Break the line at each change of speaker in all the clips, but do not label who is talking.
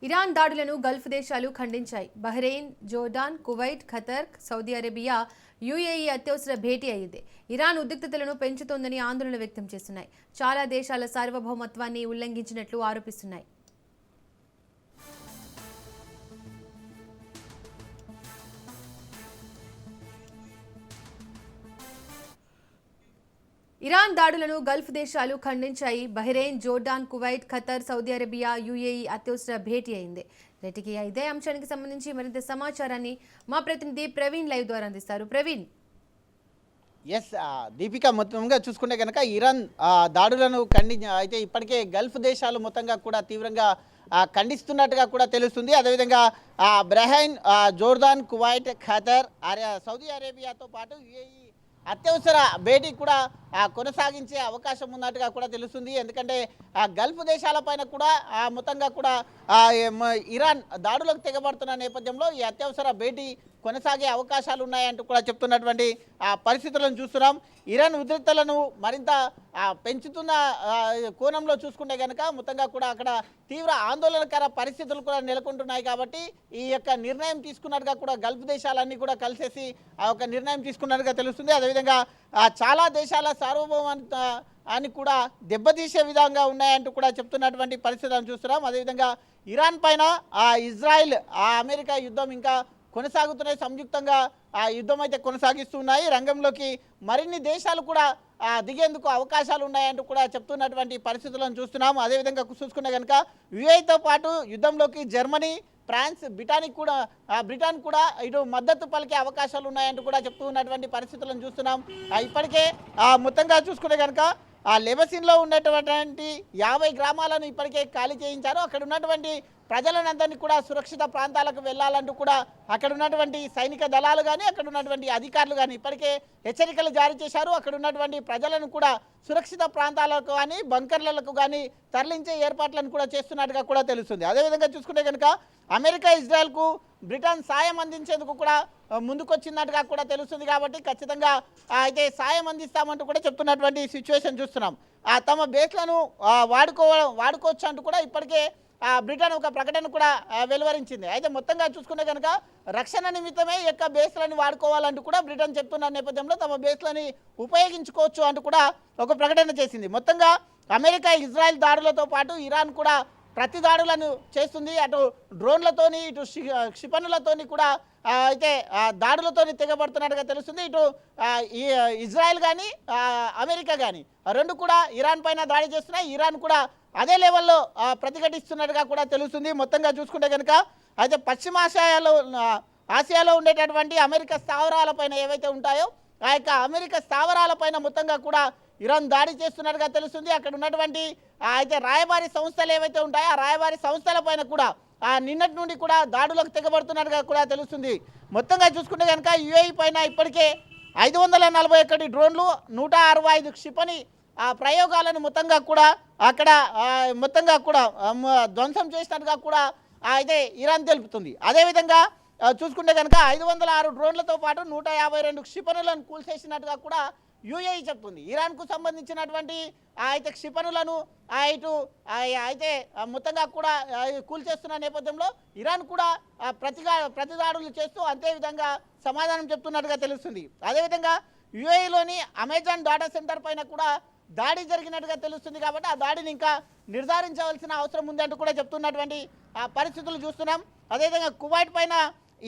Iran దాడులను Gulf దేశాలు ఖండించాయి. Bahrain, Jordan, Kuwait, Qatar, Saudi Arabia, UAE అత్యవసర భేటీ అయింది. ఇరాన్ ఉద్రిక్తతలను పెంచుతోందని ఆందోళన వ్యక్తం చేస్తున్నాయి. చాలా దేశాల సార్వభౌమత్వాన్ని ఉల్లంఘించినట్లు ఆరోపిస్తున్నాయి. ఇరాన్ దాడులను గల్ఫ్ దేశాలు ఖండించాయి. Bahrain, Jordan, Kuwait, Qatar, Saudi Arabia, UAE అత్యవసర భేటీ అయింది. నేటికి ఇదే అంశానికి సంబంధించి మరింత సమాచారాన్ని మా ప్రతినిధి ప్రవీణ్ లైవ్ ద్వారా అందిస్తారు. ప్రవీణ్.
దీపిక, మొత్తంగా చూసుకుంటే కనుక ఇరాన్ దాడులను అయితే ఇప్పటికే గల్ఫ్ దేశాలు మొత్తంగా కూడా తీవ్రంగా ఖండిస్తున్నట్టుగా కూడా తెలుస్తుంది. అదేవిధంగా Bahrain, Jordan, Kuwait, Qatar, Saudi అరేబియాతో పాటు యూఏఈ అత్యవసర భేటీ కూడా కొనసాగించే అవకాశం ఉన్నట్టుగా కూడా తెలుస్తుంది. ఎందుకంటే గల్ఫ్ దేశాలపైన కూడా మొత్తంగా కూడా ఇరాన్ దాడులకు తెగబడుతున్న నేపథ్యంలో ఈ అత్యవసర భేటీ కొనసాగే అవకాశాలు ఉన్నాయంటూ కూడా చెప్తున్నటువంటి పరిస్థితులను చూస్తున్నాం. ఇరాన్ ఉద్రిక్తలను మరింత పెంచుతున్న కోణంలో చూసుకుంటే కనుక మొత్తంగా కూడా అక్కడ తీవ్ర ఆందోళనకర పరిస్థితులు కూడా నెలకొంటున్నాయి. కాబట్టి ఈ యొక్క నిర్ణయం తీసుకున్నట్టుగా కూడా గల్ఫ్ దేశాలన్నీ కూడా కలిసేసి ఆ యొక్క నిర్ణయం తీసుకున్నట్టుగా తెలుస్తుంది. అదేవిధంగా చాలా దేశాల సార్వభౌమాన్ని కూడా దెబ్బతీసే విధంగా ఉన్నాయంటూ కూడా చెప్తున్నటువంటి పరిస్థితులను చూస్తున్నాం. అదేవిధంగా ఇరాన్ పైన ఇజ్రాయిల్, అమెరికా యుద్ధం ఇంకా కొనసాగుతున్నాయి. సంయుక్తంగా యుద్ధం అయితే కొనసాగిస్తున్నాయి. రంగంలోకి మరిన్ని దేశాలు కూడా దిగేందుకు అవకాశాలు ఉన్నాయంటూ కూడా చెప్తున్నటువంటి పరిస్థితులను చూస్తున్నాం. అదేవిధంగా చూసుకునే కనుక యుఏఈతో పాటు యుద్ధంలోకి జర్మనీ, ఫ్రాన్స్, బ్రిటన్ కూడా ఇటు మద్దతు పలికే అవకాశాలు ఉన్నాయంటూ కూడా చెప్తూ ఉన్నటువంటి పరిస్థితులను చూస్తున్నాం. ఇప్పటికే మొత్తంగా చూసుకుంటే కనుక లెబసిన్లో ఉన్నటువంటి 50 గ్రామాలను ఇప్పటికే ఖాళీ చేయించారు. అక్కడ ఉన్నటువంటి ప్రజలందరినీ కూడా సురక్షిత ప్రాంతాలకు వెళ్ళాలంటూ కూడా అక్కడ ఉన్నటువంటి సైనిక దళాలు కానీ అక్కడ ఉన్నటువంటి అధికారులు కానీ ఇప్పటికే హెచ్చరికలు జారీ చేశారు. అక్కడ ఉన్నటువంటి ప్రజలను కూడా సురక్షిత ప్రాంతాలకు కానీ బంకర్లకు కానీ తరలించే ఏర్పాట్లను కూడా చేస్తున్నట్టుగా కూడా తెలుస్తుంది. అదేవిధంగా చూసుకుంటే కనుక అమెరికా, ఇజ్రాయెల్కు బ్రిటన్ సాయం అందించేందుకు కూడా ముందుకొచ్చినట్టుగా కూడా తెలుస్తుంది. కాబట్టి ఖచ్చితంగా అయితే సాయం అందిస్తామంటూ కూడా చెప్తున్నటువంటి సిచ్యువేషన్ చూస్తున్నాం. తమ బేస్లను వాడుకోవచ్చు అంటూ కూడా ఇప్పటికే బ్రిటన్ ఒక ప్రకటన కూడా వెలువరించింది. అయితే మొత్తంగా చూసుకుంటే కనుక రక్షణ నిమిత్తమే ఈ యొక్క బేస్లని వాడుకోవాలంటూ కూడా బ్రిటన్ చెప్తున్న నేపథ్యంలో తమ బేస్లని ఉపయోగించుకోవచ్చు అంటూ కూడా ఒక ప్రకటన చేసింది. మొత్తంగా అమెరికా, ఇజ్రాయెల్ దాడులతో పాటు ఇరాన్ కూడా ప్రతి దాడులను చేస్తుంది. అటు డ్రోన్లతోని, ఇటు క్షిపణులతోని కూడా అయితే దాడులతోని తెగబడుతున్నట్టుగా తెలుస్తుంది. ఇటు ఇజ్రాయెల్ కానీ అమెరికా కానీ రెండు కూడా ఇరాన్ పైన దాడి చేస్తున్నాయి. ఇరాన్ కూడా అదే లెవెల్లో ప్రతిఘటిస్తున్నట్టుగా కూడా తెలుస్తుంది. మొత్తంగా చూసుకుంటే కనుక అయితే ఆసియాలో ఉండేటటువంటి అమెరికా స్థావరాలపైన ఏవైతే ఉంటాయో ఆ యొక్క అమెరికా స్థావరాలపైన మొత్తంగా కూడా ఇరాన్ దాడి చేస్తున్నట్టుగా తెలుస్తుంది. అక్కడ ఉన్నటువంటి అయితే రాయబారి సంస్థలు ఏవైతే ఉంటాయో ఆ రాయబారి సంస్థలపైన కూడా నిన్నటి నుండి కూడా దాడులకు తెగబడుతున్నట్టుగా కూడా తెలుస్తుంది. మొత్తంగా చూసుకుంటే కనుక యుఏఈ పైన ఇప్పటికే 541 డ్రోన్లు, 165 క్షిపణి ప్రయోగాలను మొత్తంగా కూడా అక్కడ మొత్తంగా కూడా ధ్వంసం చేసినట్టుగా కూడా అయితే ఇరాన్ తెలుపుతుంది. అదేవిధంగా చూసుకుంటే కనుక 506 డ్రోన్లతో పాటు 152 క్షిపణులను కూల్చేసినట్టుగా కూడా యుఏఈ చెప్తుంది. ఇరాన్కు సంబంధించినటువంటి అయితే క్షిపణులను ఇటు అయితే మొత్తంగా కూడా కూల్చేస్తున్న నేపథ్యంలో ఇరాన్ కూడా ప్రతిదాడులు చేస్తూ అంతే విధంగా సమాధానం చెప్తున్నట్టుగా తెలుస్తుంది. అదేవిధంగా యుఏఈలోని అమెజాన్ డేటా సెంటర్ పైన కూడా దాడి జరిగినట్టుగా తెలుస్తుంది. కాబట్టి ఆ దాడిని ఇంకా నిర్ధారించవలసిన అవసరం ఉందంటూ కూడా చెప్తున్నటువంటి పరిస్థితులు చూస్తున్నాం. అదేవిధంగా కువైట్ పైన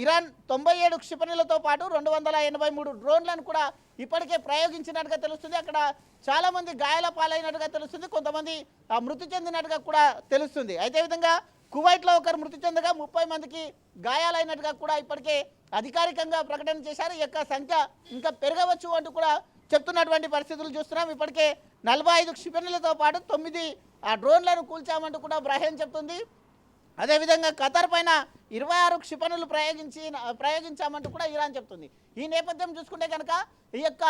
ఇరాన్ 97 క్షిపణులతో పాటు 283 డ్రోన్లను కూడా ఇప్పటికే ప్రయోగించినట్టుగా తెలుస్తుంది. అక్కడ చాలామంది గాయాల పాలైనట్టుగా తెలుస్తుంది. కొంతమంది మృతి చెందినట్టుగా కూడా తెలుస్తుంది. అయితే విధంగా కువైట్లో ఒకరు మృతి చెందగా 30 మందికి గాయాలైనట్టుగా కూడా ఇప్పటికే అధికారికంగా ప్రకటన చేశారు. ఈ యొక్క సంఖ్య ఇంకా పెరగవచ్చు అంటూ కూడా చెప్తున్నటువంటి పరిస్థితులు చూస్తున్నాం. ఇప్పటికే 45 క్షిపణులతో పాటు 9 డ్రోన్లను కూల్చామంటూ కూడా బహ్రెయిన్ చెప్తుంది. అదేవిధంగా ఖతర్ పైన 26 క్షిపణులు ప్రయోగించామంటూ కూడా ఇరాన్ చెప్తుంది. ఈ నేపథ్యం చూసుకుంటే కనుక ఈ యొక్క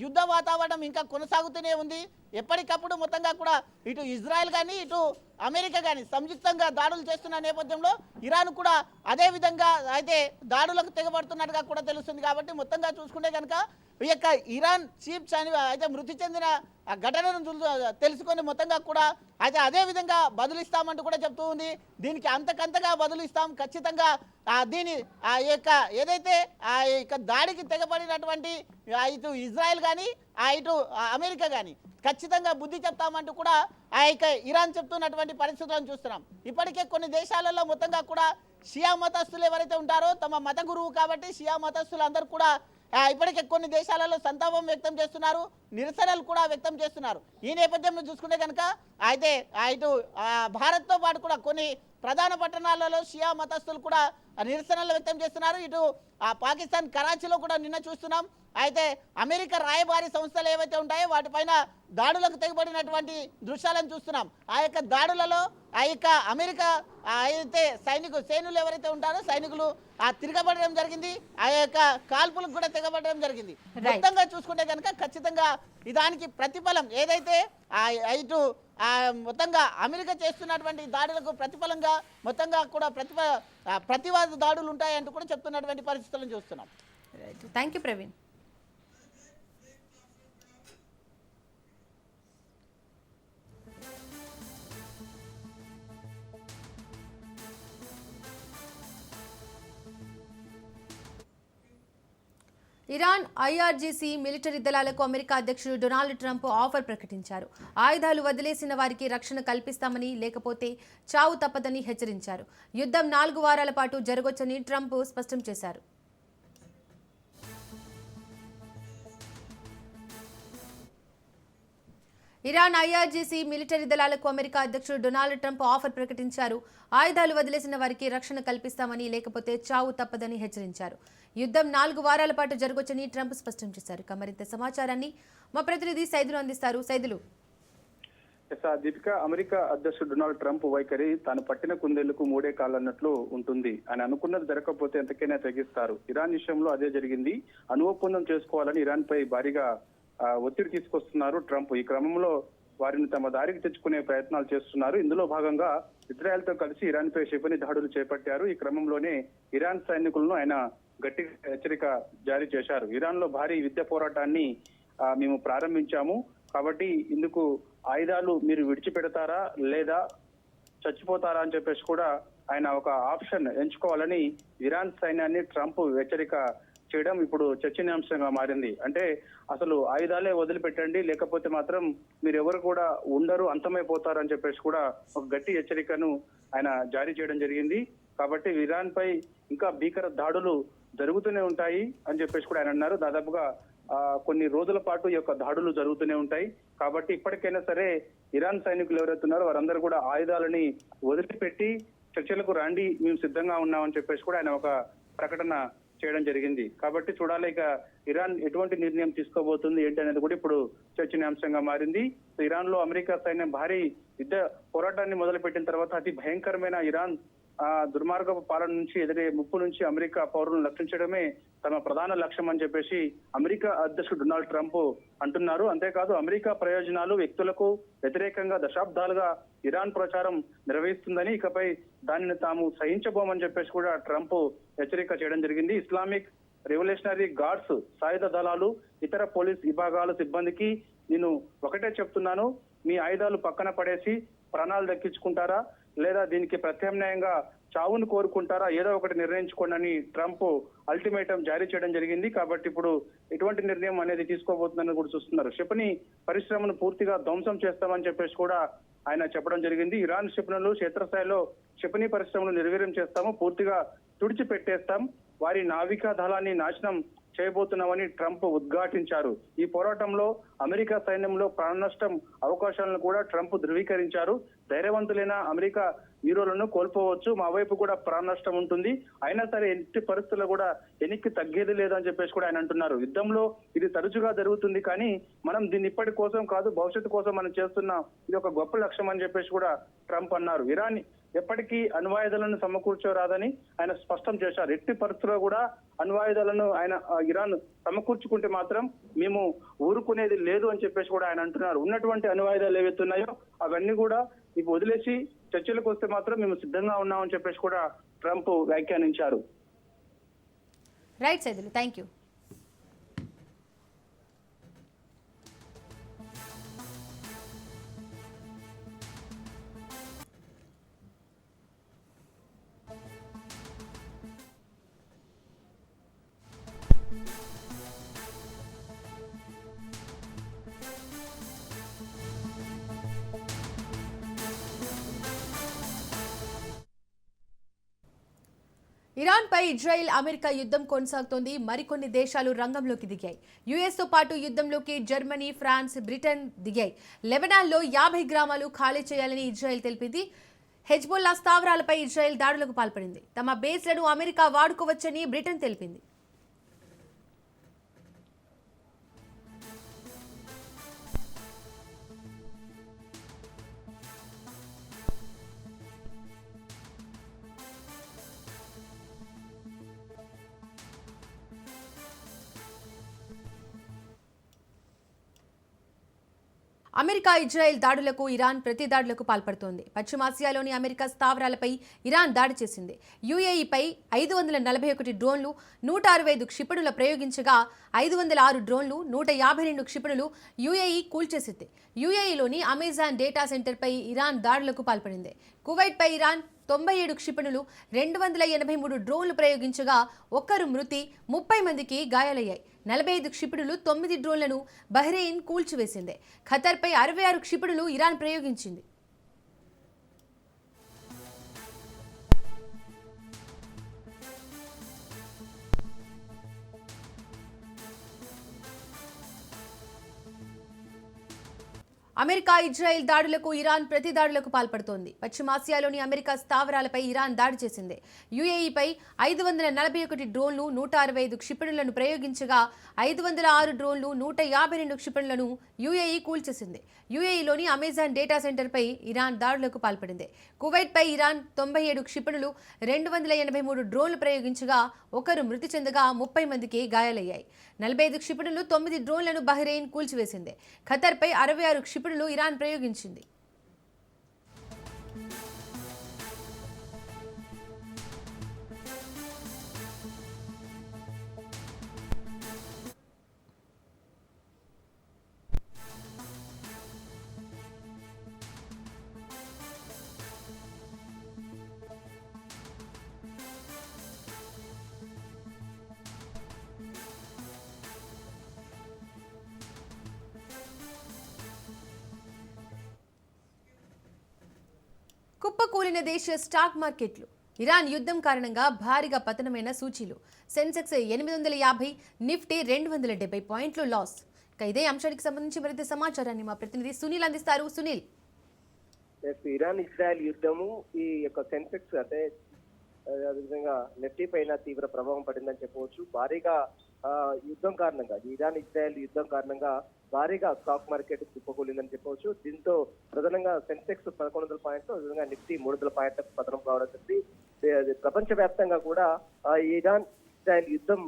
యుద్ధ వాతావరణం ఇంకా కొనసాగుతూనే ఉంది. ఎప్పటికప్పుడు మొత్తంగా కూడా ఇటు ఇజ్రాయెల్ కానీ ఇటు అమెరికా కానీ సంయుక్తంగా దాడులు చేస్తున్న నేపథ్యంలో ఇరాన్ కూడా అదే విధంగా అయితే దాడులకు తెగబడుతున్నట్టుగా కూడా తెలుస్తుంది. కాబట్టి మొత్తంగా చూసుకుంటే కనుక ఈ యొక్క ఇరాన్ చీఫ్ అయితే మృతి చెందిన ఘటనను తెలుసుకొని మొత్తంగా కూడా అయితే అదే విధంగా బదులిస్తామంటూ కూడా చెప్తూ ఉంది. దీనికి అంతకంతగా బదులిస్తాం ఖచ్చితంగా. దీని యొక్క ఏదైతే యొక్క దాడికి తెగబడినటువంటి ఇటు ఇజ్రాయెల్ కానీ ఇటు అమెరికా కానీ ఖచ్చితంగా బుద్ధి చెప్తామంటూ కూడా ఇరాన్ చెప్తున్నటువంటి పరిస్థితులను చూస్తున్నాం. ఇప్పటికే కొన్ని దేశాలలో మొత్తంగా కూడా షియా మతస్థులు ఎవరైతే ఉంటారో తమ మత గురువు కాబట్టి షియా మతస్థులు అందరూ కూడా ఇప్పటికే కొన్ని దేశాలలో సంతాపం వ్యక్తం చేస్తున్నారు, నిరసనలు కూడా వ్యక్తం చేస్తున్నారు. ఈ నేపథ్యంలో చూసుకుంటే కనుక అయితే ఇటు భారత్తో పాటు కూడా కొన్ని ప్రధాన పట్టణాలలో షియా మతస్థులు కూడా నిరసనలు వ్యక్తం చేస్తున్నారు. ఇటు పాకిస్తాన్ కరాచీలో కూడా నిన్న చూస్తున్నాం. అయితే అమెరికా రాయబారి సంస్థలు ఏవైతే ఉంటాయో వాటిపైన దాడులకు తెగబడినటువంటి దృశ్యాలను చూస్తున్నాం. ఆ యొక్క దాడులలో ఆ యొక్క అమెరికా అయితే సైనికులు ఎవరైతే ఉంటారో సైనికులు తిరగబడడం జరిగింది. ఆ యొక్క కాల్పులకు కూడా తెగబడడం జరిగింది. మొత్తంగా చూసుకుంటే కనుక ఖచ్చితంగా దానికి ప్రతిఫలం ఏదైతే ఇటు మొత్తంగా అమెరికా చేస్తున్నటువంటి దాడులకు ప్రతిఫలంగా మొత్తంగా కూడా ప్రతివాద దాడులు ఉంటాయంటూ కూడా చెప్తున్నటువంటి పరిస్థితులను చూస్తున్నాం.
Thank you Praveen. Iran IRGC military దళాలకు అమెరికా అధ్యక్షుడు డొనాల్డ్ ట్రంప్ ఆఫర్ ప్రకటించారు. ఆయుధాలు వదిలేసిన వారికి రక్షణ కల్పిస్తామని, లేకపోతే చావు తప్పదని హెచ్చరించారు. యుద్ధం 4 వారాల పాటు జరగొచ్చని ట్రంప్ స్పష్టం చేశారు. ఇరాన్ ఐఆర్జీసీ మిలిటరీ దళాలకు అమెరికా అధ్యక్షుడు డొనాల్డ్ ట్రంప్ ఆఫర్ ప్రకటించారు. ఆయుధాలు వదిలేసిన వారికి రక్షణ కల్పిస్తామని, లేకపోతే చావు తప్పదని హెచ్చరించారు. యుద్ధం 4 వారాల పాటు జరగొచ్చని ట్రంప్ స్పష్టం చేశారు. మరింత సమాచారాన్ని మా ప్రతినిధి సైదులు అందిస్తారు. సైదులు.
దీపిక, అమెరికా అధ్యక్షుడు డొనాల్డ్ ట్రంప్ వైఖరి తాను పట్టిన కుందేళ్లకు 3 కాళ్ళన్నట్లు ఉంటుంది. ఆయన అనుకున్నది జరగకపోతే ఎంతకైనా తెగిస్తారు. ఇరాన్ విషయంలో అదే జరిగింది. అణు ఒప్పందం చేసుకోవాలని ఇరాన్ పై భారీగా ఒత్తిడి తీసుకొస్తున్నారు ట్రంప్. ఈ క్రమంలో వారిని తమ దారికి తెచ్చుకునే ప్రయత్నాలు చేస్తున్నారు. ఇందులో భాగంగా ఇజ్రాయెల్ తో కలిసి ఇరాన్ పై క్షిపణి దాడులు చేపట్టారు. ఈ క్రమంలోనే ఇరాన్ సైనికులను ఆయన గట్టిగా హెచ్చరిక జారీ చేశారు. ఇరాన్ లో భారీ విద్య పోరాటాన్ని మేము ప్రారంభించాము, కాబట్టి ఇందుకు ఆయుధాలు మీరు విడిచిపెడతారా లేదా చచ్చిపోతారా అని చెప్పేసి కూడా ఆయన ఒక ఆప్షన్ ఎంచుకోవాలని ఇరాన్ సైన్యాన్ని ట్రంప్ హెచ్చరిక చేయడం ఇప్పుడు చర్చనీయాంశంగా మారింది. అంటే అసలు ఆయుధాలే వదిలిపెట్టండి, లేకపోతే మాత్రం మీరు ఎవరు కూడా ఉండరు, అంతమైపోతారు అని చెప్పేసి కూడా ఒక గట్టి హెచ్చరికను ఆయన జారీ చేయడం జరిగింది. కాబట్టి ఇరాన్ పై ఇంకా భీకర దాడులు జరుగుతూనే ఉంటాయి అని చెప్పేసి కూడా ఆయన అన్నారు. దాదాపుగా కొన్ని రోజుల పాటు ఈ యొక్క దాడులు జరుగుతూనే ఉంటాయి. కాబట్టి ఇప్పటికైనా సరే ఇరాన్ సైనికులు ఎవరైతే ఉన్నారో వారందరూ కూడా ఆయుధాలని వదిలిపెట్టి చర్చలకు రాండి, మేము సిద్ధంగా ఉన్నామని చెప్పేసి కూడా ఆయన ఒక ప్రకటన చేయడం జరిగింది. కాబట్టి చూడాలి ఇక ఇరాన్ ఎటువంటి నిర్ణయం తీసుకోబోతుంది ఏంటి అనేది కూడా ఇప్పుడు చర్చనీయాంశంగా మారింది. ఇరాన్ లో అమెరికా సైన్యం భారీ యుద్ధ పోరాటాన్ని మొదలుపెట్టిన తర్వాత అతి భయంకరమైన ఇరాన్ దుర్మార్గపు పాలన నుంచి ఎదురే ముప్పు నుంచి అమెరికా పౌరులను రక్షించడమే తమ ప్రధాన లక్ష్యం అని చెప్పేసి అమెరికా అధ్యక్షుడు డొనాల్డ్ ట్రంప్ అంటున్నారు. అంతేకాదు అమెరికా ప్రయోజనాలు వ్యక్తులకు వ్యతిరేకంగా దశాబ్దాలుగా ఇరాన్ ప్రచారం నిర్వహిస్తుందని, ఇకపై దానిని తాము సహించబోమని చెప్పేసి కూడా ట్రంప్ హెచ్చరిక చేయడం జరిగింది. ఇస్లామిక్ రెవల్యూషనరీ గార్డ్స్ సాయుధ దళాలు ఇతర పోలీస్ విభాగాల సిబ్బందికి నేను ఒకటే చెప్తున్నాను, మీ ఆయుధాలు పక్కన పడేసి ప్రాణాలు దక్కించుకుంటారా లేదా దీనికి ప్రత్యామ్నాయంగా చావును కోరుకుంటారా, ఏదో ఒకటి నిర్ణయించుకోండి అని ట్రంప్ అల్టిమేటం జారీ చేయడం జరిగింది. కాబట్టి ఇప్పుడు ఎటువంటి నిర్ణయం అనేది తీసుకోబోతుందని కూడా చూస్తున్నారు. క్షిపణి పరిశ్రమను పూర్తిగా ధ్వంసం చేస్తామని చెప్పేసి కూడా ఆయన చెప్పడం జరిగింది. ఇరాన్ క్షిపణులు క్షేత్రస్థాయిలో క్షిపణి పరిశ్రమను నిర్వీర్యం చేస్తాము, పూర్తిగా తుడిచిపెట్టేస్తాం, వారి నావికా దళాన్ని నాశనం చేయబోతున్నామని ట్రంప్ ఉద్ఘాటించారు. ఈ పోరాటంలో అమెరికా సైన్యంలో ప్రాణ నష్టం అవకాశాలను కూడా ట్రంప్ ధృవీకరించారు. ధైర్యవంతులైన అమెరికా హీరోలను కోల్పోవచ్చు, మా వైపు కూడా ప్రాణ నష్టం ఉంటుంది, అయినా సరే ఎట్టి పరిస్థితుల్లో కూడా వెనక్కి తగ్గేది లేదని చెప్పేసి కూడా ఆయన అంటున్నారు. యుద్ధంలో ఇది తరచుగా జరుగుతుంది, కానీ మనం దీన్ని ఇప్పటి కోసం కాదు భవిష్యత్తు కోసం మనం చేస్తున్నాం, ఇది ఒక గొప్ప లక్ష్యం అని చెప్పేసి కూడా ట్రంప్ అన్నారు. ఇరాన్ ఎప్పటికీ అణ్వాయుధాలను సమకూర్చోరాదని ఆయన స్పష్టం చేశారు. ఎట్టి పరిస్థితుల్లో కూడా అణ్వాయుధాలను ఆయన ఇరాన్ సమకూర్చుకుంటే మాత్రం మేము ఊరుకునేది లేదు అని చెప్పేసి కూడా ఆయన అంటున్నారు. ఉన్నటువంటి అణ్వాయుధాలు ఏవైతే ఉన్నాయో అవన్నీ కూడా ఇప్పుడు వదిలేసి చర్చలకు వస్తే మాత్రం మేము సిద్ధంగా ఉన్నామని చెప్పేసి కూడా ట్రంప్ వ్యాఖ్యానించారు.
Right Saidulu, thank you. Iran పై ఇజ్రాయెల్ అమెరికా యుద్ధం కొనసాగుతోంది. మరికొన్ని దేశాలు రంగంలోకి దిగాయి. యుఎస్ తో పాటు యుద్ధంలోకి జర్మనీ, ఫ్రాన్స్, బ్రిటన్ దిగాయి. లెబనాన్లో 50 గ్రామాలు ఖాళీ చేయాలని ఇజ్రాయెల్ తెలిపింది. హెజ్బొల్లా స్థావరాలపై ఇజ్రాయెల్ దాడులకు పాల్పడింది. తమ బేస్లను అమెరికా వాడుకోవచ్చని బ్రిటన్ తెలిపింది. అమెరికా ఇజ్రాయెల్ దాడులకు ఇరాన్ ప్రతి దాడులకు పాల్పడుతోంది. పశ్చిమాసియాలోని అమెరికా స్థావరాలపై ఇరాన్ దాడి చేసింది. యుఏఈపై 541 డ్రోన్లు, 165 క్షిపణుల ప్రయోగించగా 506 డ్రోన్లు, 152 క్షిపణులు యుఏఈ కూల్చేసింది. యుఏఈలోని అమెజాన్ డేటా సెంటర్పై ఇరాన్ దాడులకు పాల్పడింది. కువైట్పై ఇరాన్ 97 క్షిపణులు, 283 డ్రోన్లు ప్రయోగించగా ఒక్కరు మృతి, 30 మందికి గాయాలయ్యాయి. 45 క్షిపణులు, 9 డ్రోన్లను బహ్రెయిన్ కూల్చివేసింది. ఖతర్పై 66 క్షిపణులు ఇరాన్ ప్రయోగించింది. అమెరికా ఇజ్రాయెల్ దాడులకు ఇరాన్ ప్రతి దాడులకు పాల్పడుతోంది. పశ్చిమాసియాలోని అమెరికా స్థావరాలపై ఇరాన్ దాడి చేసింది. యుఏఈపై 541 డ్రోన్లు, 165 క్షిపణులను ప్రయోగించగా 506 డ్రోన్లు, 152 క్షిపణులను యుఏఈ కూల్చేసింది. యుఏఈలోని అమెజాన్ డేటా సెంటర్పై ఇరాన్ దాడులకు పాల్పడింది. కువైట్పై ఇరాన్ 97 క్షిపణులు, 283 డ్రోన్లు ప్రయోగించగా ఒకరు మృతి చెందగా 30 మందికి గాయాలయ్యాయి. 45 క్షిపణులు, 9 డ్రోన్లను బహ్రెయిన్ కూల్చివేసింది. ఖతర్పై 66 క్షిపణులు ఇరాన్ ప్రయోగించింది. కుప్పకూలిన దేశీయ స్టాక్ మార్కెట్లు. ఇరాన్ యుద్ధం కారణంగా భారీగా పతనమైన సూచీలు. సెన్సెక్స్ 850, నిఫ్టీ 270 పాయింట్లు లాస్. ఇదే అంశానికి సంబంధించి మరింత సమాచారాన్ని మా ప్రతినిధి సునీల్ అందిస్తారు. సునీల్,
ఇరాన్ ఇజ్రాయెల్ యుద్ధము ఈ యొక్క సెన్సెక్స్ అంటే అదేవిధంగా నిఫ్టీ పైన తీవ్ర ప్రభావం పడిందని చెప్పవచ్చు. భారీగా యుద్ధం కారణంగా, ఇరాన్ ఇజ్రాయెల్ యుద్ధం కారణంగా భారీగా స్టాక్ మార్కెట్ కుప్పకూలిందని చెప్పవచ్చు. దీంతో ప్రధానంగా సెన్సెక్స్ 1100 పాయింట్లు, అదేవిధంగా నిఫ్టీ 300 పాయింట్లకు పతనం కావడం జరిగింది. ప్రపంచవ్యాప్తంగా కూడా ఇరాన్ ఇజ్రాయెల్ యుద్ధం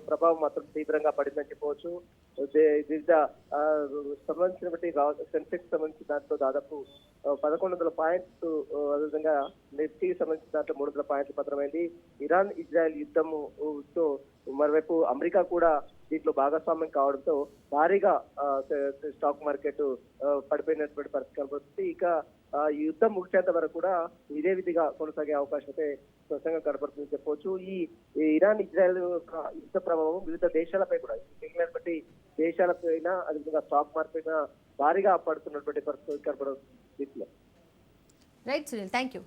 ప్రభావం మాత్రం తీవ్రంగా పడిందని చెప్పవచ్చు. వివిధ సంబంధించినటువంటి సెన్సెక్స్ సంబంధించిన దాంట్లో దాదాపు 1100 పాయింట్లు, అదేవిధంగా నిఫ్టీకి సంబంధించిన దాంట్లో 300 పాయింట్లు పతనమైంది. ఇరాన్ ఇజ్రాయెల్ యుద్ధంతో మరోవైపు అమెరికా కూడా దీంట్లో భాగస్వామ్యం కావడంతో భారీగా స్టాక్ మార్కెట్ పడిపోయినటువంటి పరిస్థితి కనబడుతుంది. ఇక ఈ యుద్ధం ముగిసేంత వరకు కూడా ఇదే విధిగా కొనసాగే అవకాశం అయితే స్పష్టంగా కనబడుతుందని చెప్పవచ్చు. ఈ ఇరాన్ ఇజ్రాయెల్ యుద్ధ ప్రభావం వివిధ దేశాలపై కూడా, మిగిలినటువంటి దేశాలపైన, అదేవిధంగా స్టాక్ మార్కెట్ భారీగా పడుతున్నటువంటి పరిస్థితి కనబడుతుంది.
Right Sunil, thank you.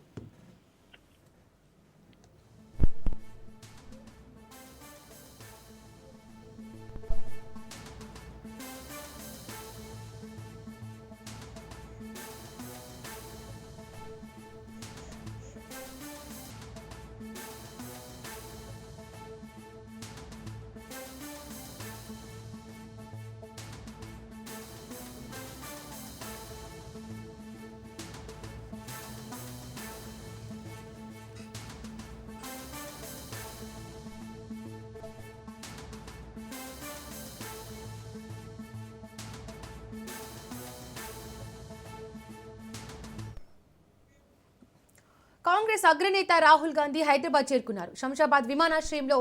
Congress అగ్రనేత రాహుల్ గాంధీ హైదరాబాద్ చేరుకున్నారు. శంషాబాద్ విమానాశ్రయంలో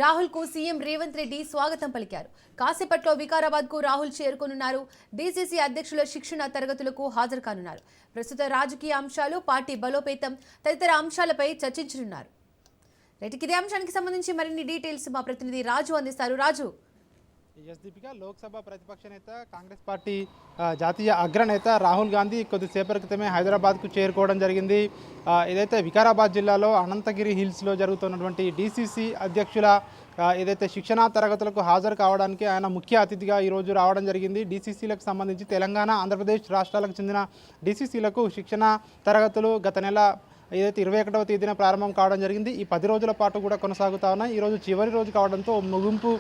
రాహుల్ కు సీఎం రేవంత్ రెడ్డి స్వాగతం పలికారు. కాసేపట్లో వికారాబాద్ కు రాహుల్ చేరుకోనున్నారు. డీసీసీ అధ్యక్షుల శిక్షణ తరగతులకు హాజరు కానున్నారు. ప్రస్తుత రాజకీయ అంశాలు, పార్టీ బలోపేతం తదితర అంశాలపై చర్చించనున్నారు. ఇదే అంశానికి సంబంధించి మరిన్ని డీటెయిల్స్ మా ప్రతినిధి రాజు అందిస్తారు. రాజు,
దీపిక, లోక్సభ ప్రతిపక్ష నేత కాంగ్రెస్ పార్టీ జాతీయ అగ్రనేత రాహుల్ గాంధీ కొద్దిసేపటి క్రితమే హైదరాబాద్కు చేరుకోవడం జరిగింది. ఏదైతే వికారాబాద్ జిల్లాలో అనంతగిరి హిల్స్లో జరుగుతున్నటువంటి డీసీసీ అధ్యక్షుల ఏదైతే శిక్షణా తరగతులకు హాజరు కావడానికి ఆయన ముఖ్య అతిథిగా ఈరోజు రావడం జరిగింది. డీసీసీలకు సంబంధించి తెలంగాణ, ఆంధ్రప్రదేశ్ రాష్ట్రాలకు చెందిన డీసీసీలకు శిక్షణ తరగతులు గత నెల ఏదైతే 21వ తేదీన ప్రారంభం కావడం జరిగింది. ఈ 10 రోజుల పాటు కూడా కొనసాగుతా ఉన్నాయి. ఈరోజు చివరి రోజు కావడంతో ముగింపు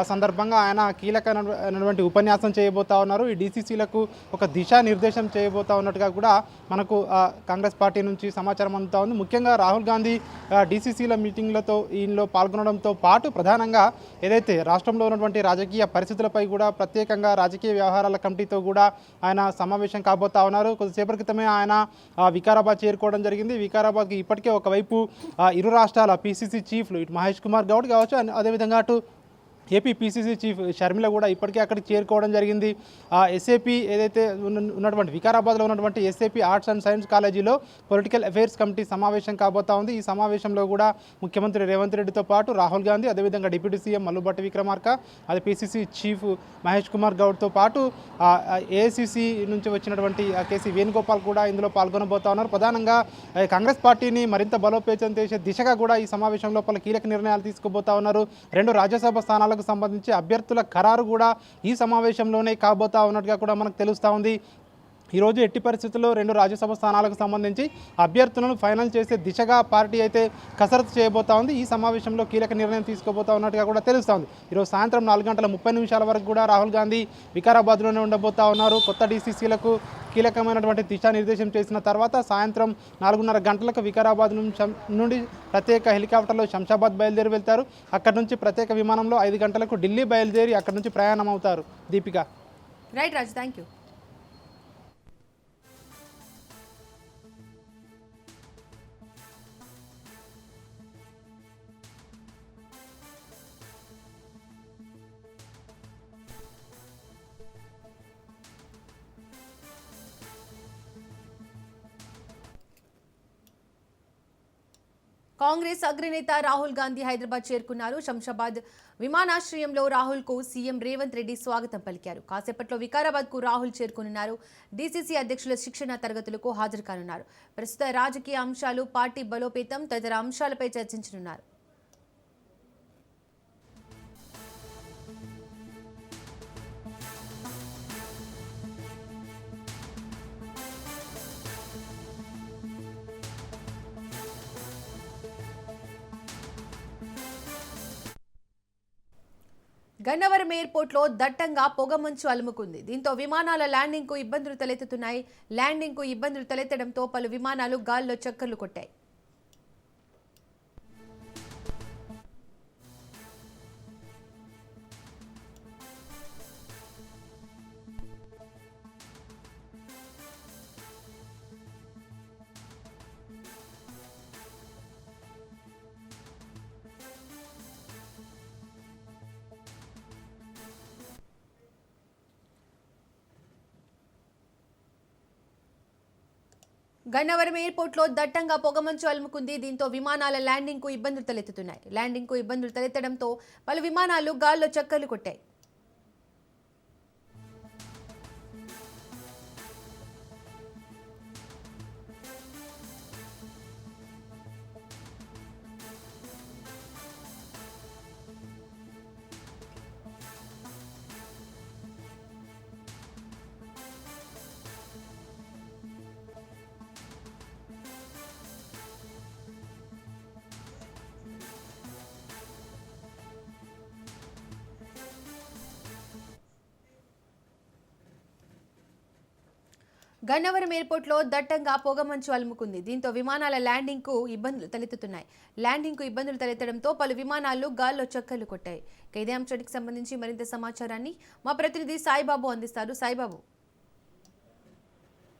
సందర్భంగా ఆయన కీలకమైనటువంటి ఉపన్యాసం చేయబోతా ఉన్నారు. ఈ డీసీసీలకు ఒక దిశానిర్దేశం చేయబోతా ఉన్నట్టుగా కూడా మనకు కాంగ్రెస్ పార్టీ నుంచి సమాచారం అందుతా ఉంది. ముఖ్యంగా రాహుల్ గాంధీ డీసీసీల మీటింగ్లతో ఈయనలో పాల్గొనడంతో పాటు ప్రధానంగా ఏదైతే రాష్ట్రంలో ఉన్నటువంటి రాజకీయ పరిస్థితులపై కూడా ప్రత్యేకంగా రాజకీయ వ్యవహారాల కమిటీతో కూడా ఆయన సమావేశం కాబోతా ఉన్నారు. కొద్దిసేపటి క్రితమే ఆయన వికారాబాద్ చేరుకోవడం జరిగింది. వికారాబాద్కి ఇప్పటికే ఒకవైపు ఇరు రాష్ట్రాల పీసీసీ చీఫ్లు ఇటు మహేష్ కుమార్ గౌడ్ కావచ్చు, అదేవిధంగా అటు ఏపీ పీసీసీ చీఫ్ షర్మిల కూడా ఇప్పటికే అక్కడికి చేరుకోవడం జరిగింది. ఎస్ఏపీ ఏదైతే ఉన్నటువంటి వికారాబాద్లో ఉన్నటువంటి ఎస్ఏపీ ఆర్ట్స్ అండ్ సైన్స్ కాలేజీలో పొలిటికల్ అఫైర్స్ కమిటీ సమావేశం కాబోతా ఉంది. ఈ సమావేశంలో కూడా ముఖ్యమంత్రి రేవంత్ రెడ్డితో పాటు రాహుల్ గాంధీ, అదేవిధంగా డిప్యూటీ సీఎం మల్లుభట్టి విక్రమార్క, అదే పీసీసీ చీఫ్ మహేష్ కుమార్ గౌడ్తో పాటు ఏఐసీసీ నుంచి వచ్చినటువంటి కేసీ వేణుగోపాల్ కూడా ఇందులో పాల్గొనబోతా ఉన్నారు. ప్రధానంగా కాంగ్రెస్ పార్టీని మరింత బలోపేతం చేసే దిశగా కూడా ఈ సమావేశం లోపల కీలక నిర్ణయాలు తీసుకోబోతా ఉన్నారు. 2 రాజ్యసభ స్థానాలకు సంబంధించి అభ్యర్థుల ఖరారు కూడా ఈ సమావేశంలోనే కాబోతా ఉన్నట్టుగా కూడా మనకు తెలుస్తూ ఉంది. ఈరోజు ఎట్టి పరిస్థితుల్లో 2 రాజ్యసభ స్థానాలకు సంబంధించి అభ్యర్థులను ఫైనల్ చేసే దిశగా పార్టీ అయితే కసరత్తు చేయబోతా ఉంది. ఈ సమావేశంలో కీలక నిర్ణయం తీసుకోబోతా ఉన్నట్టుగా కూడా తెలుస్తూ ఉంది. ఈరోజు సాయంత్రం 4:30 వరకు కూడా రాహుల్ గాంధీ వికారాబాద్లోనే ఉండబోతా ఉన్నారు. కొత్త డీసీసీలకు కీలకమైనటువంటి దిశానిర్దేశం చేసిన తర్వాత సాయంత్రం 4:30 గంటలకు వికారాబాద్ నుండి ప్రత్యేక హెలికాప్టర్లో శంషాబాద్ బయలుదేరి వెళ్తారు. అక్కడి నుంచి ప్రత్యేక విమానంలో 5 గంటలకు ఢిల్లీ బయలుదేరి అక్కడి నుంచి ప్రయాణం అవుతారు. Deepika.
Right Raju, thank you. Congress అగ్రనేత రాహుల్ గాంధీ హైదరాబాద్ చేరుకున్నారు. శంషాబాద్ విమానాశ్రయంలో రాహుల్ కు సీఎం రేవంత్ రెడ్డి స్వాగతం పలికారు. కాసేపట్లో వికారాబాద్ కు రాహుల్ చేరుకున్నారు. డీసీసీ అధ్యక్షుల శిక్షణ తరగతులకు హాజరు కానున్నారు. ప్రస్తుత రాజకీయ అంశాలు, పార్టీ బలోపేతం తదితర అంశాలపై చర్చించనున్నారు. గన్నవరం ఎయిర్పోర్ట్లో దట్టంగా పొగమంచు అలుముకుంది. దీంతో విమానాల ల్యాండింగ్ కు ఇబ్బందులు తలెత్తుతున్నాయి. ల్యాండింగ్ కు ఇబ్బందులు తలెత్తడంతో పలు విమానాలు గాల్లో చక్కర్లు కొట్టాయి. గన్నవరం ఎయిర్పోర్ట్లో దట్టంగా పొగమంచు అలుముకుంది. దీంతో విమానాల ల్యాండింగ్ కు ఇబ్బందులు తలెత్తుతున్నాయి. ల్యాండింగ్ కు ఇబ్బందులు తలెత్తడంతో పలు విమానాలు గాల్లో చక్కర్లు కొట్టాయి. గన్నవరం ఎయిర్పోర్ట్లో దట్టంగా పొగమంచు అలుముకుంది. దీంతో విమానాల ల్యాండింగ్ కు ఇబ్బందులు తలెత్తుతున్నాయి. ల్యాండింగ్ కు ఇబ్బందులు తలెత్తడంతో పలు విమానాలు గాల్లో చక్కర్లు కొట్టాయి. ఇదే అంశానికి సంబంధించి మరింత సమాచారాన్ని మా ప్రతినిధి సాయిబాబు అందిస్తారు. సాయిబాబు.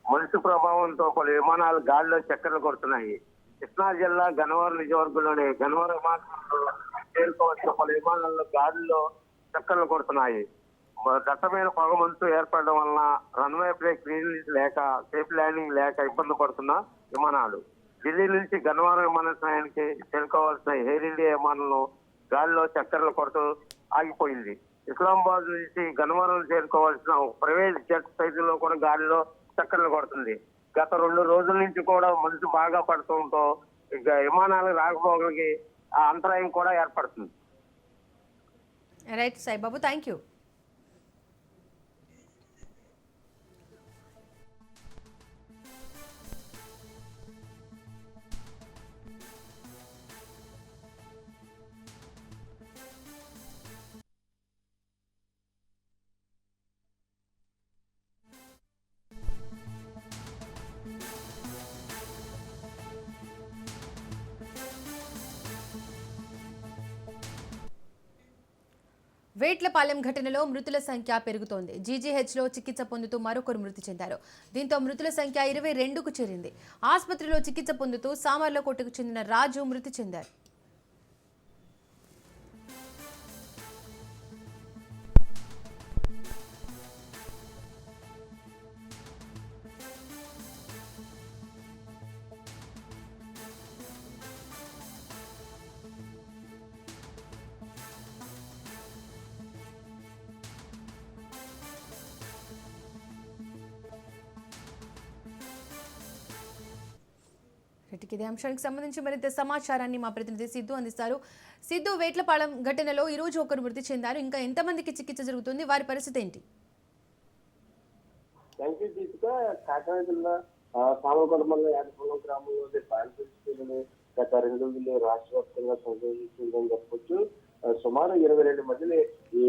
మంచు ప్రభావంతో పలు విమానాలు గాల్లో చక్కర్లు కొడుతున్నాయి. కృష్ణా జిల్లా గన్నవరం నియోజకవర్గంలోని గన్నవరం విమానాశ్రయంలో చేరుకోవాల్సిన పలు విమానాల్లో గాలిలో చక్కర్లు కొడుతున్నాయి. దట్టమైన పొగమంచు ఏర్పడడం వలన రన్వే బ్రేక్ క్లియరెన్స్ లేక సేఫ్ ల్యాండింగ్ లేక ఇబ్బంది పడుతున్న విమానాలు. ఢిల్లీ నుంచి గన్నవరం విమానాశ్రయానికి చేరుకోవాల్సిన ఎయిర్ ఇండియా విమానంలో గాలిలో చక్కర్లు కొడుతూ ఆగిపోయింది. ఇస్లామాబాద్ నుంచి గన్నవరం చేరుకోవాల్సిన ప్రైవేట్ జెట్ సైజులో కూడా గాలిలో చక్కర్లు కొడుతుంది. గత 2 రోజుల నుంచి కూడా మంచు బాగా పడుతుంటో ఇక విమానాలు రాకపోకలకి ఆ అంతరాయం కూడా ఏర్పడుతుంది.
Right Saibabu, thank you. Vetlapalem ఘటనలో మృతుల సంఖ్య పెరుగుతోంది. జీజీహెచ్లో చికిత్స పొందుతూ మరొకరు మృతి చెందారు. దీంతో మృతుల సంఖ్య 22కు చేరింది. ఆసుపత్రిలో చికిత్స పొందుతూ సామర్లకోటకు చెందిన రాజు మృతి చెందారు. ఇదే అంశానికి సంబంధించి మరింత సమాచారాన్ని మా ప్రతినిధి సిద్ధు అందిస్తారు. సిద్ధు, వేట్లపాలెం ఘటనలో ఈ రోజు ఒకరు మృతి చెందారు. ఇంకా ఎంతమందికి చికిత్స జరుగుతుంది? వారి పరిస్థితి ఏంటి?
కాకినాడ జిల్లా సామలకోట మండలం యాదపల్లం గ్రామంలో బాలికలను గత 2 రోజులు రాష్ట్ర వ్యాప్తంగా సందర్శించిందని చెప్పొచ్చు. సుమారు 22 మందిని ఈ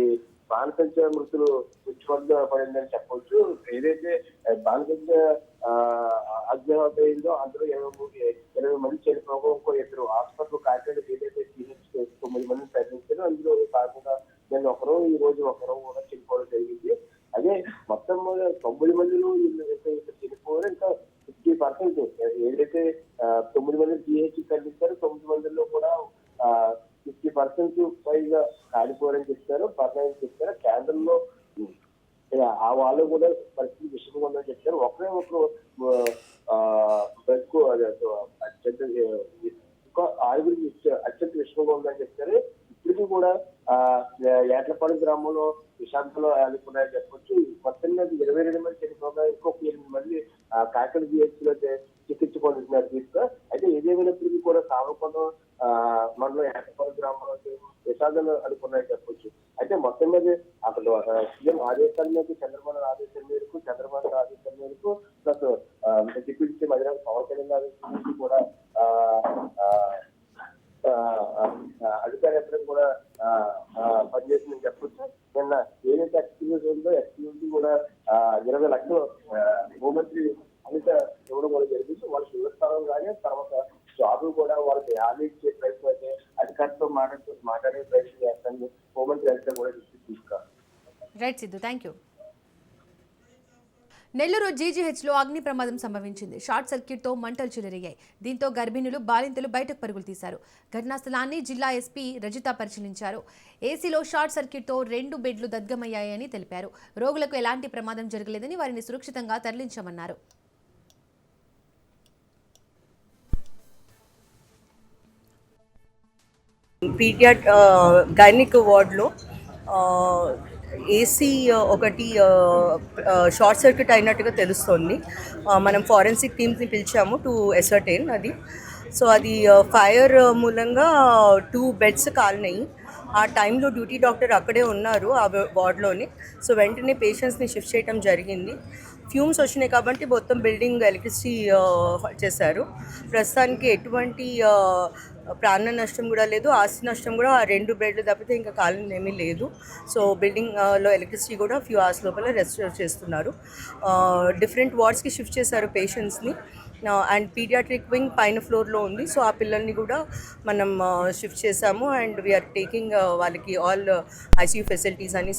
బాణసంచ మృతులు ఉచ్చువద్ద పడిందని చెప్పొచ్చు. ఏదైతే బాణసంచ అగ్నిహోత్ర అయిందో అందులో 20 మంది చనిపోగా ఇంకో 2 హాస్పిటల్ కాకినాడ ఏదైతే సిహెచ్ 9 మందిని ప్రయత్నించారు. అందులో కాకుండా నేను ఈ రోజు ఒకరు కూడా చనిపోవడం జరిగింది. అదే మొత్తం 90 మందిలో చనిపోయారు. ఇంకా 50% ఏదైతే 9 మంది జిహెచ్ తరలించారు, 9 మందిలో కూడా 50% పైగా కాలిపోయారని చెప్తారు. పర్ణాయని చెప్తారు. కేంద్రంలో ఆ వాళ్ళు కూడా పరిస్థితి విషయంగా ఉందని చెప్తారు. ఒకరు బ్రతుకు అత్యంత ఆరుగురికి అత్యంత విషయంగా ఉందని చెప్తారు. ఇప్పటికీ కూడా ఏట్లపాలెం గ్రామంలో విశాఖలో ఆదుకున్నాయని చెప్పొచ్చు. మొత్తం మీద 22 మంది చనిపోగా ఇంకొక 8 మంది కాకినాడ జిహెచ్ లో చికిత్స పొందుతున్నారు దీంతో. అయితే ఏదేమైనప్పటికీ కూడా సామలకోట మనలో ఏట్లపాలెం గ్రామంలో విషాదాలు అనుకున్నాయని చెప్పొచ్చు. అయితే మొత్తం మీద అక్కడ సీఎం ఆదేశాల మీద చంద్రబాబు ఆదేశాల మేరకు plus deputy CM Adhiraj Pawan Kalyan ఆదేశాల కూడా అధికారులు కూడా పనిచేసిందని చెప్పొచ్చు. నిన్న ఏదైతే ఎక్స్క్యూజ్ ఉందో ఎక్స్క్యూజ్ కూడా 20 లక్షలు హోంమంత్రి అనిత ఇవ్వడం కూడా జరిగింది. వాళ్ళ శివస్థానం కానీ తర్వాత జాబ్ కూడా వాళ్ళకి హామీ ఇచ్చే ప్రయత్నం అయితే అధికారులతో మాట్లాడే ప్రయత్నం చేస్తాను హోంమంత్రి అనిత కూడా తీసుకురా.
Right Siddhu, thank you. Nellore జీజీహెచ్లో అగ్ని ప్రమాదం సంభవించింది. షార్ట్ సర్క్యూట్తో మంటలు చెలరేగాయి. దీంతో గర్భిణులు, బాలింతలు బయటకు పరుగులు తీశారు. ఘటనా స్థలాన్ని జిల్లా ఎస్పీ రజిత పరిశీలించారు. ఏసీలో షార్ట్ సర్క్యూట్తో 2 బెడ్లు దగ్ధమయ్యాయని తెలిపారు. రోగులకు ఎలాంటి ప్రమాదం జరగలేదని వారిని సురక్షితంగా తరలించామన్నారు.
పీడియాట్ గైనిక్ వార్డ్లో ఏసీ ఒకటి షార్ట్ సర్క్యూట్ అయినట్టుగా తెలుస్తోంది. మనం ఫారెన్సిక్ టీమ్స్ని పిలిచాము టు ఎసర్టైన్ అది. సో అది ఫైర్ మూలంగా 2 బెడ్స్ కాలినాయి. ఆ టైంలో డ్యూటీ డాక్టర్ అక్కడే ఉన్నారు ఆ వార్డ్లోనే. సో వెంటనే పేషెంట్స్ని షిఫ్ట్ చేయడం జరిగింది. ఫ్యూమ్స్ వచ్చినాయి కాబట్టి మొత్తం బిల్డింగ్ ఎలక్ట్రిసిటీ చేశారు. ప్రస్తుతానికి ఎటువంటి ప్రాణ నష్టం కూడా లేదు, ఆస్తి నష్టం కూడా 2 బెడ్లు తప్పితే ఇంకా కాలం ఏమీ లేదు. సో బిల్డింగ్లో ఎలక్ట్రిసిటీ కూడా ఫ్యూ అవర్స్ లోపల రెస్టోర్ చేస్తున్నారు. డిఫరెంట్ వార్డ్స్కి షిఫ్ట్ చేశారు పేషెంట్స్ని. అండ్ పీడియాట్రిక్ వింగ్ పైన ఫ్లోర్లో ఉంది. సో ఆ పిల్లల్ని కూడా మనం షిఫ్ట్ చేశాము. అండ్ వీఆర్ టేకింగ్ వాళ్ళకి ఆల్ ఐసీయూ ఫెసిలిటీస్ అని